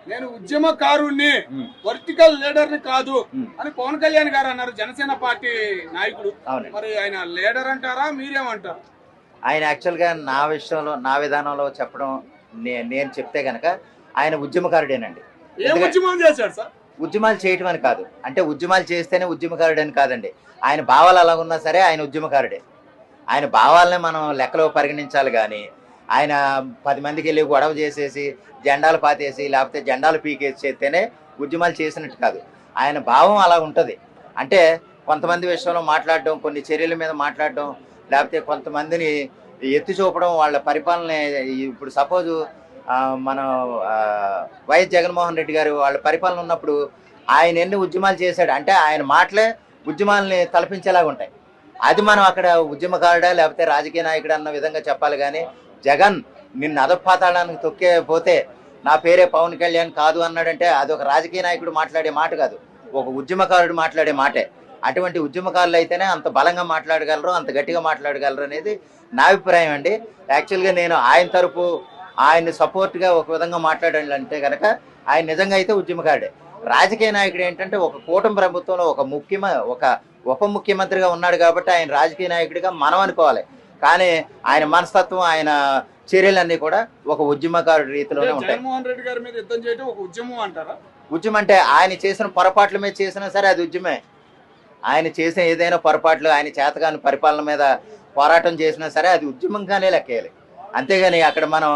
నేను ఉద్యమకారుణ్ణి, vertical leader ని కాదు అని పవన్ కళ్యాణ్ గారు అన్నారు, జనసేన పార్టీ నాయకుడు. మరి ఆయన లీడర్ అంటారా, మీరేమంటారు? ఆయన యాక్చువల్గా నా విషయంలో, నా విధానంలో చెప్పడం నేను చెప్తే గనక ఆయన ఉద్యమకారుడేనండి. ఏ ఉద్యమం చేశాడు సార్? ఉద్యమాలు చేయటం అని కాదు, అంటే ఉద్యమాలు చేస్తేనే ఉద్యమకారుడు అని కాదండి. ఆయన భావాలు అలా ఉన్నా సరే ఆయన ఉద్యమకారుడే. ఆయన భావాలనే మనం లెక్కలో పరిగణించాలి. కానీ ఆయన 10 మందికి వెళ్ళి గొడవ చేసేసి జెండాలు పాతేసి లేకపోతే జెండాలు పీకేసి చేస్తేనే ఉద్యమాలు చేసినట్టు కాదు. ఆయన భావం అలా ఉంటుంది. అంటే కొంతమంది విషయంలో మాట్లాడడం, కొన్ని చర్యల మీద మాట్లాడడం, లేకపోతే కొంతమందిని ఎత్తి చూపడం, వాళ్ళ పరిపాలన. ఇప్పుడు సపోజు మనం వైఎస్ జగన్మోహన్ రెడ్డి గారు వాళ్ళ పరిపాలన ఉన్నప్పుడు ఆయన ఎన్ని ఉద్యమాలు చేశాడు అంటే ఆయన మాటలే ఉద్యమాలని తలపించేలాగా ఉంటాయి. అది మనం అక్కడ ఉద్యమకారుడా లేకపోతే రాజకీయ నాయకుడు అన్న విధంగా చెప్పాలి. కానీ జగన్ నిన్ను అధపాతాళానికి తొక్కే పోతే నా పేరే పవన్ కళ్యాణ్ కాదు అన్నాడంటే అది ఒక రాజకీయ నాయకుడు మాట్లాడే మాట కాదు, ఒక ఉద్యమకారుడు మాట్లాడే మాటే. అటువంటి ఉద్యమకారులు అయితేనే అంత బలంగా మాట్లాడగలరు, అంత గట్టిగా మాట్లాడగలరు అనేది నా అభిప్రాయం అండి. యాక్చువల్గా నేను ఆయన తరపు ఆయన్ని సపోర్ట్గా ఒక విధంగా మాట్లాడాలంటే కనుక ఆయన నిజంగా అయితే ఉద్యమకారుడే. రాజకీయ నాయకుడు ఏంటంటే ఒక కూటమి ప్రభుత్వంలో ఒక ఉప ముఖ్యమంత్రిగా ఉన్నాడు కాబట్టి ఆయన రాజకీయ నాయకుడిగా మనం అనుకోవాలి. కానీ ఆయన మనస్తత్వం, ఆయన చర్యలన్నీ కూడా ఒక ఉద్యమకారుడి రీతిలోనే ఉంటాయి. జగన్మోహన్ రెడ్డి గారి మీద యుద్ధం చేయడం ఒక ఉద్యమం అంటారా? ఉద్యమం అంటే ఆయన చేసిన పొరపాట్ల మీద చేసినా సరే అది ఉద్యమే. ఆయన చేసిన ఏదైనా పొరపాట్లు, ఆయన చేతగాని పరిపాలన మీద పోరాటం చేసినా సరే అది ఉద్యమంగానే లెక్కేయాలి. అంతేగాని అక్కడ మనం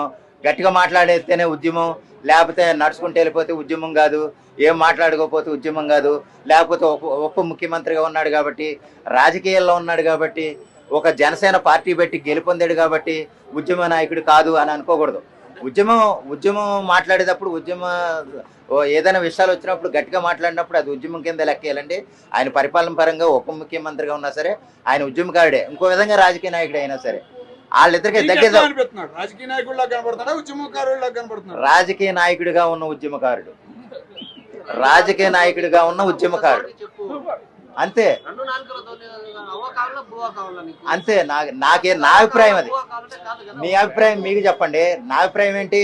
గట్టిగా మాట్లాడేస్తేనే ఉద్యమం, లేకపోతే నడుచుకుంటూ వెళ్ళిపోతే ఉద్యమం కాదు, ఏం మాట్లాడుకోకపోతే ఉద్యమం కాదు, లేకపోతే ఉప ముఖ్యమంత్రిగా ఉన్నాడు కాబట్టి, రాజకీయాల్లో ఉన్నాడు కాబట్టి, ఒక జనసేన పార్టీ పెట్టి గెలుపొందాడు కాబట్టి ఉద్యమ నాయకుడు కాదు అని అనుకోకూడదు. ఉద్యమం మాట్లాడేటప్పుడు ఏదైనా విషయాలు వచ్చినప్పుడు గట్టిగా మాట్లాడినప్పుడు అది ఉద్యమం కింద లెక్కేయాలండి. ఆయన పరిపాలన పరంగా ఉప ముఖ్యమంత్రిగా ఉన్నా సరే ఆయన ఉద్యమకారుడే. ఇంకో విధంగా రాజకీయ నాయకుడు అయినా సరే వాళ్ళిద్దరికి దగ్గర రాజకీయ నాయకుడిలా కనబడుతున్నాడా, ఉద్యమకారుడిలా కనబడుతున్నాడా? రాజకీయ నాయకుడిగా ఉన్న ఉద్యమకారుడు, రాజకీయ నాయకుడిగా ఉన్న ఉద్యమకారుడు అంతే. అంతే. నా అభిప్రాయం అది. మీ అభిప్రాయం మీకు చెప్పండి. నా అభిప్రాయం ఏంటి?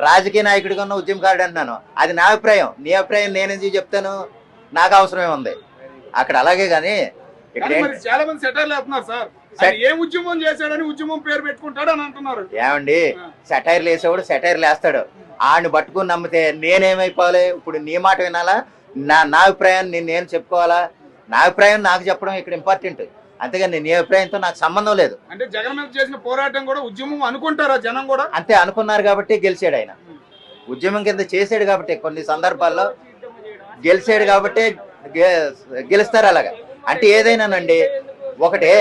రాజకీయ నాయకుడిగా ఉన్న ఉద్యమకారుడు అంటున్నాను, అది నా అభిప్రాయం. నీ అభిప్రాయం నేనేందుకు చెప్తాను? నాకు అవసరమే ఉంది అక్కడ. అలాగే కానీ ఇక్కడ చాలా మంది సెటైర్లు వేస్తున్నారు సార్, ఏ ఉద్యమం చేశాడని ఉద్యమం పేరు పెట్టుకుంటాడు అని అంటున్నారు. ఏమండి, సెటైర్లు వేసేవాడు సెటైర్లు వేస్తాడు, ఆడిని పట్టుకుని నమ్మితే నేనేమైపోవాలి? ఇప్పుడు నీ మాట వినాలా? నా అభిప్రాయాన్ని నేను చెప్పుకోవాలా? నా అభిప్రాయం నాకు చెప్పడం ఇక్కడ ఇంపార్టెంట్. అంతేగాని నీ అభిప్రాయంతో నాకు సంబంధం లేదు. అంటే జగన్ మీద చేసిన పోరాటం కూడా ఉద్యమం అనుకుంటారా జనం కూడా? అంతే అనుకున్నారు కాబట్టి గెలిచాడు. ఆయన ఉద్యమం కింద చేసాడు కాబట్టి కొన్ని సందర్భాల్లో గెలిచాడు కాబట్టి గెలుస్తారు. అలాగా అంటే ఏదైనానండి ఒకటే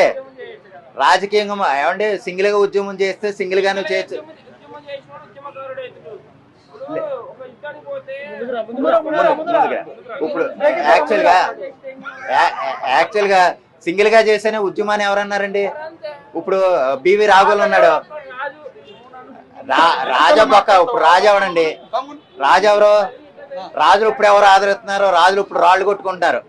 రాజకీయంగా ఏమంటే సింగిల్ గా ఉద్యమం చేస్తే సింగిల్ గానే చేయొచ్చు. ఇప్పుడు యాక్చువల్ గా సింగిల్ గా చేస్తేనే ఉద్యమాన్ని ఎవరన్నారండి? ఇప్పుడు బివి రాఘవులు ఉన్నాడు, రాజా పక్క. ఇప్పుడు రాజు ఎవడండి? రాజు ఎవరు? రాజులు ఇప్పుడు ఎవరు ఆదరిస్తున్నారు? రాజులు ఇప్పుడు రాళ్ళు కొట్టుకుంటున్నారు.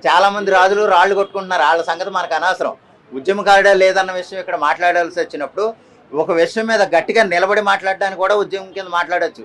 చాలా మంది రాజులు రాళ్ళు కొట్టుకుంటున్నారు. వాళ్ళ సంగతి మనకు అనవసరం. ఉద్యమకారుడే లేదన్న విషయం ఇక్కడ మాట్లాడాల్సి వచ్చినప్పుడు ఒక విషయం మీద గట్టిగా నిలబడి మాట్లాడడానికి కూడా ఉద్యమం కింద మాట్లాడచ్చు.